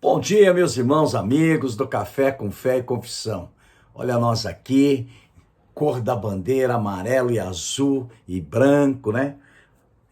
Bom dia, meus irmãos, amigos do Café com Fé e Confissão. Olha nós aqui, cor da bandeira, amarelo e azul e branco, né?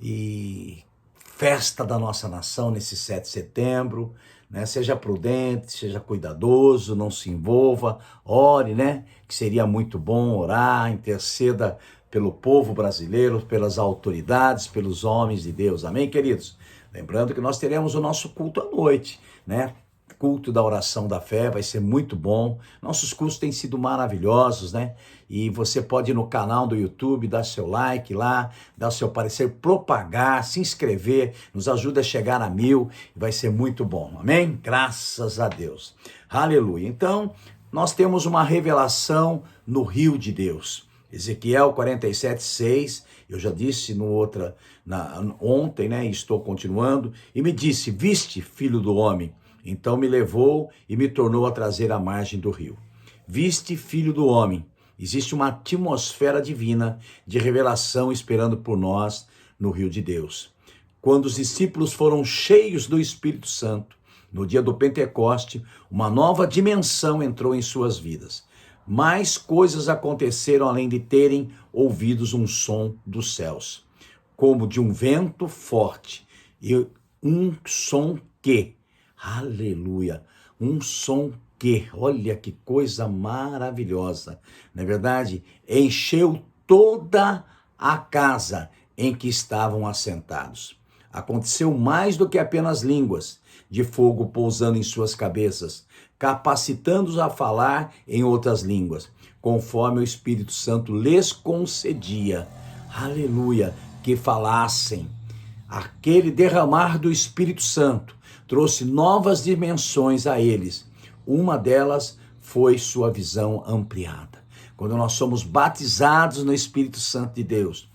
E festa da nossa nação nesse 7 de setembro, né? Seja prudente, seja cuidadoso, não se envolva, ore, né? Que seria muito bom orar, interceda pelo povo brasileiro, pelas autoridades, pelos homens de Deus. Amém, queridos? Lembrando que nós teremos o nosso culto à noite, né? Culto da oração da fé, vai ser muito bom. Nossos cultos têm sido maravilhosos, né? E você pode ir no canal do YouTube, dar seu like lá, dar seu parecer, propagar, se inscrever, nos ajuda a chegar a 1000, vai ser muito bom, amém? Graças a Deus, aleluia. Então, nós temos uma revelação no rio de Deus. Ezequiel 47:6, eu já disse ontem, né? Estou continuando, e me disse: viste, filho do homem? Então me levou e me tornou a trazer à margem do rio. Viste, filho do homem? Existe uma atmosfera divina de revelação esperando por nós no rio de Deus. Quando os discípulos foram cheios do Espírito Santo, no dia do Pentecoste, uma nova dimensão entrou em suas vidas. Mais coisas aconteceram além de terem ouvido um som dos céus, como de um vento forte e um som que, aleluia, um som que, olha que coisa maravilhosa, não é verdade? Encheu toda a casa em que estavam assentados. Aconteceu mais do que apenas línguas de fogo pousando em suas cabeças, capacitando-os a falar em outras línguas, conforme o Espírito Santo lhes concedia, aleluia, que falassem. Aquele derramar do Espírito Santo trouxe novas dimensões a eles. Uma delas foi sua visão ampliada. Quando nós somos batizados no Espírito Santo de Deus,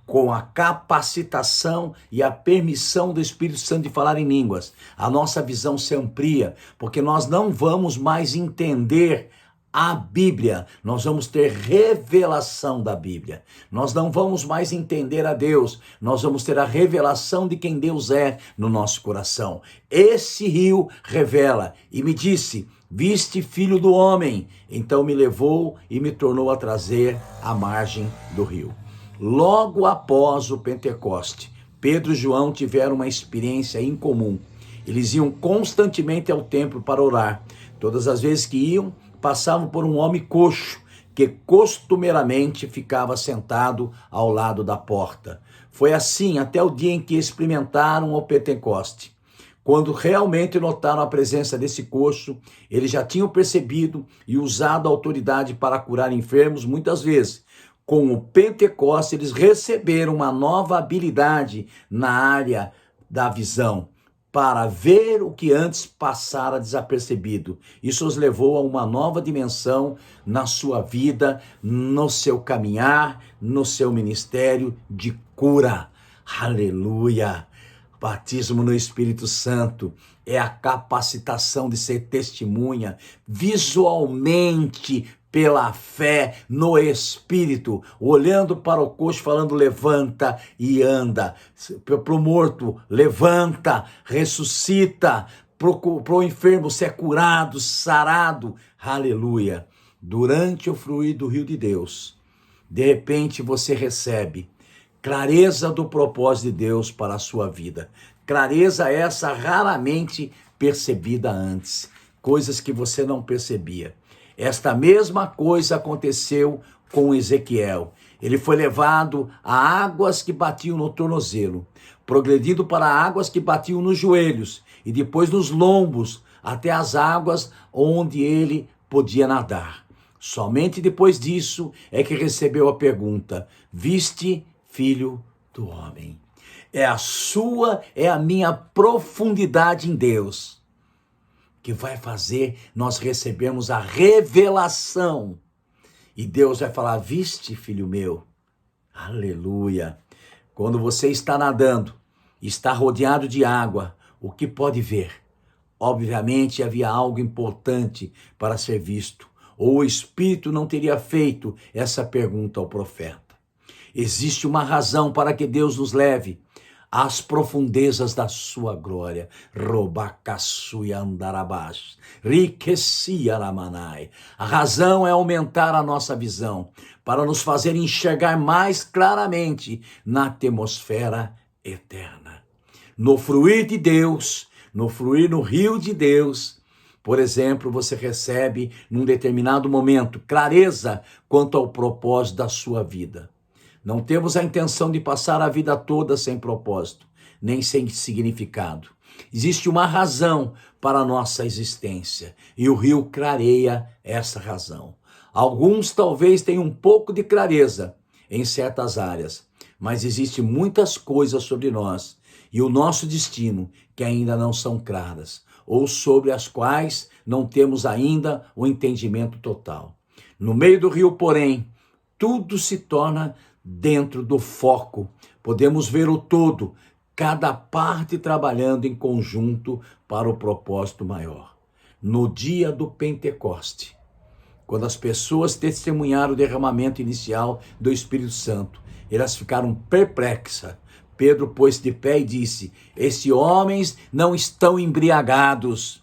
com a capacitação e a permissão do Espírito Santo de falar em línguas, a nossa visão se amplia, porque nós não vamos mais entender a Bíblia, nós vamos ter revelação da Bíblia. Nós não vamos mais entender a Deus, nós vamos ter a revelação de quem Deus é no nosso coração. Esse rio revela, e me disse: viste, filho do homem? Então me levou e me tornou a trazer à margem do rio. Logo após o Pentecoste, Pedro e João tiveram uma experiência incomum. Eles iam constantemente ao templo para orar. Todas as vezes que iam, passavam por um homem coxo, que costumeiramente ficava sentado ao lado da porta. Foi assim até o dia em que experimentaram o Pentecoste. Quando realmente notaram a presença desse coxo, eles já tinham percebido e usado a autoridade para curar enfermos muitas vezes. Com o Pentecoste, eles receberam uma nova habilidade na área da visão, para ver o que antes passara desapercebido. Isso os levou a uma nova dimensão na sua vida, no seu caminhar, no seu ministério de cura. Aleluia! Batismo no Espírito Santo é a capacitação de ser testemunha visualmente, pela fé no Espírito, olhando para o coxo, falando: levanta e anda. Para o morto: levanta, ressuscita. Para o enfermo ser curado, sarado. Aleluia. Durante o fluir do rio de Deus, de repente você recebe clareza do propósito de Deus para a sua vida. Clareza essa raramente percebida antes. Coisas que você não percebia. Esta mesma coisa aconteceu com Ezequiel. Ele foi levado a águas que batiam no tornozelo, progredindo para águas que batiam nos joelhos e depois nos lombos, até as águas onde ele podia nadar. Somente depois disso é que recebeu a pergunta: viste, filho do homem? É a minha profundidade em Deus que vai fazer nós recebermos a revelação. E Deus vai falar: viste, filho meu? Aleluia. Quando você está nadando, está rodeado de água, o que pode ver? Obviamente havia algo importante para ser visto, ou o Espírito não teria feito essa pergunta ao profeta. Existe uma razão para que Deus nos leve às profundezas da sua glória. Robacassuia andarabash, riquecia ramanai. A razão é aumentar a nossa visão, para nos fazer enxergar mais claramente na atmosfera eterna. No fruir de Deus, no fluir no rio de Deus, por exemplo, você recebe, num determinado momento, clareza quanto ao propósito da sua vida. Não temos a intenção de passar a vida toda sem propósito, nem sem significado. Existe uma razão para a nossa existência, e o rio clareia essa razão. Alguns talvez tenham um pouco de clareza em certas áreas, mas existem muitas coisas sobre nós e o nosso destino que ainda não são claras, ou sobre as quais não temos ainda o entendimento total. No meio do rio, porém, tudo se torna dentro do foco. Podemos ver o todo, cada parte trabalhando em conjunto para o propósito maior. No dia do Pentecoste, quando as pessoas testemunharam o derramamento inicial do Espírito Santo, elas ficaram perplexas. Pedro pôs de pé e disse: esses homens não estão embriagados,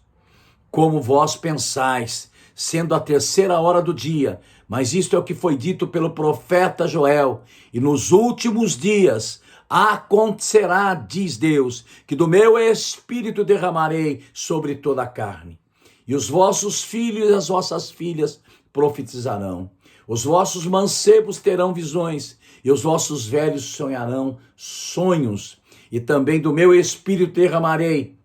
como vós pensais, sendo a 3ª hora do dia. Mas isto é o que foi dito pelo profeta Joel. E nos últimos dias acontecerá, diz Deus, que do meu espírito derramarei sobre toda a carne. E os vossos filhos e as vossas filhas profetizarão. Os vossos mancebos terão visões, e os vossos velhos sonharão sonhos. E também do meu espírito derramarei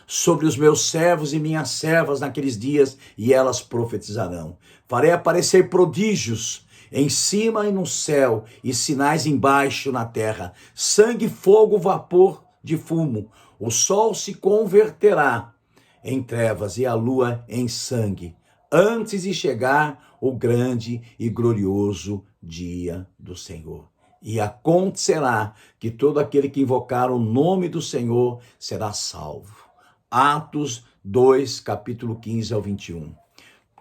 sobre os meus servos e minhas servas naqueles dias, e elas profetizarão. Farei aparecer prodígios em cima e no céu, e sinais embaixo na terra: sangue, fogo, vapor de fumo. O sol se converterá em trevas e a lua em sangue, antes de chegar o grande e glorioso dia do Senhor. E acontecerá que todo aquele que invocar o nome do Senhor será salvo. Atos 2, capítulo 15 ao 21.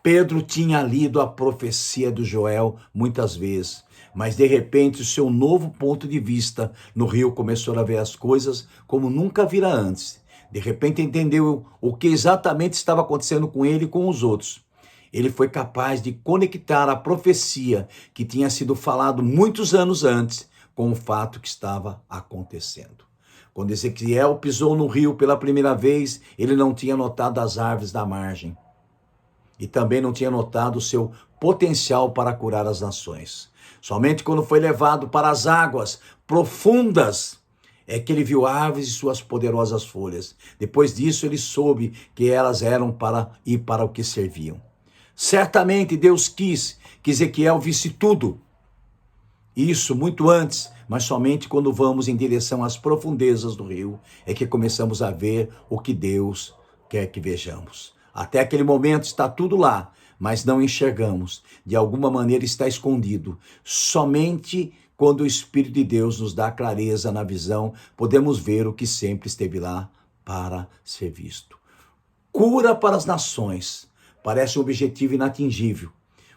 Pedro tinha lido a profecia do Joel muitas vezes, mas de repente o seu novo ponto de vista no rio começou a ver as coisas como nunca vira antes. De repente entendeu o que exatamente estava acontecendo com ele e com os outros. Ele foi capaz de conectar a profecia que tinha sido falado muitos anos antes com o fato que estava acontecendo. Quando Ezequiel pisou no rio pela primeira vez, ele não tinha notado as árvores da margem. E também não tinha notado o seu potencial para curar as nações. Somente quando foi levado para as águas profundas é que ele viu árvores e suas poderosas folhas. Depois disso, ele soube que elas eram para o que serviam. Certamente Deus quis que Ezequiel visse tudo. Isso muito antes, mas somente quando vamos em direção às profundezas do rio é que começamos a ver o que Deus quer que vejamos. Até aquele momento está tudo lá, mas não enxergamos. De alguma maneira está escondido. Somente quando o Espírito de Deus nos dá clareza na visão, podemos ver o que sempre esteve lá para ser visto. Cura para as nações. Parece um objetivo inatingível,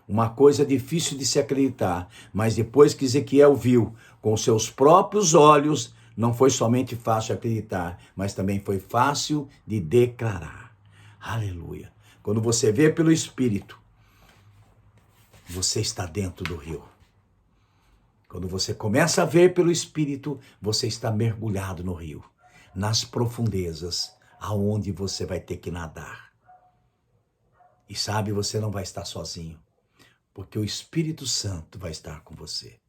uma coisa difícil de se acreditar, mas depois que Ezequiel viu com seus próprios olhos, não foi somente fácil acreditar, mas também foi fácil de declarar. Aleluia! Quando você vê pelo Espírito, você está dentro do rio. Quando você começa a ver pelo Espírito, você está mergulhado no rio, nas profundezas, aonde você vai ter que nadar. E sabe, você não vai estar sozinho, porque o Espírito Santo vai estar com você.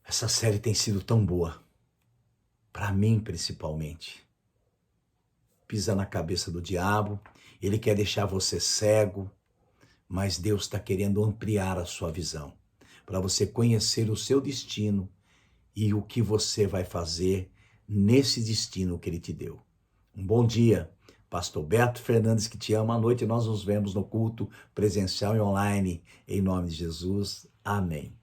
Essa série tem sido tão boa, para mim principalmente. Pisa na cabeça do diabo, ele quer deixar você cego, mas Deus está querendo ampliar a sua visão, para você conhecer o seu destino e o que você vai fazer nesse destino que ele te deu. Um bom dia. Pastor Beto Fernandes que te ama. À noite nós nos vemos no culto presencial e online. Em nome de Jesus. Amém.